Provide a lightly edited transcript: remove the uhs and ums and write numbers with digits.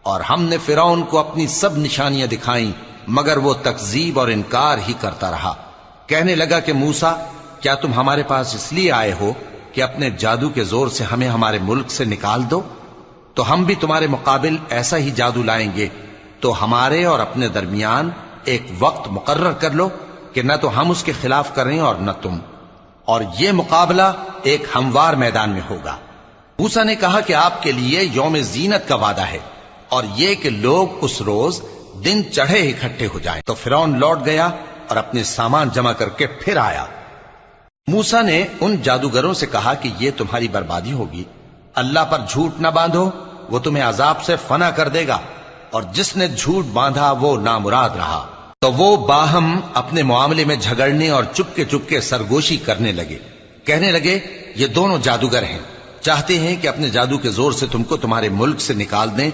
और हमने फिरौन को अपनी सब निशानियां दिखाई, मगर वो तकजीब और इनकार ही करता रहा। कहने लगा कि मूसा, क्या तुम हमारे पास इसलिए आए हो कि अपने जादू के जोर से हमें हमारे मुल्क से निकाल दो? तो हम भी तुम्हारे मुकाबिल ऐसा ही जादू लाएंगे। तो हमारे और अपने दरमियान एक वक्त मुकर्रर कर लो कि न तो हम उसके खिलाफ करें और न तुम, और ये मुकाबला एक हमवार मैदान में होगा। मूसा ने कहा कि आपके लिए यौम जीनत का वादा है और ये कि लोग उस रोज दिन चढ़े इकट्ठे हो जाएं। तो फिरौन लौट गया और अपने सामान जमा करके फिर आया। मूसा ने उन जादूगरों से कहा कि ये तुम्हारी बर्बादी होगी। अल्लाह पर झूठ न बांधो, वो तुम्हें अजाब से फना कर देगा, और जिसने झूठ बांधा वो नामुराद रहा। तो वो बाहम अपने मामले में झगड़ने और चुपके चुपके सरगोशी करने लगे। कहने लगे, ये दोनों जादूगर हैं, चाहते हैं कि अपने जादू के जोर से तुमको तुम्हारे मुल्क से निकाल दें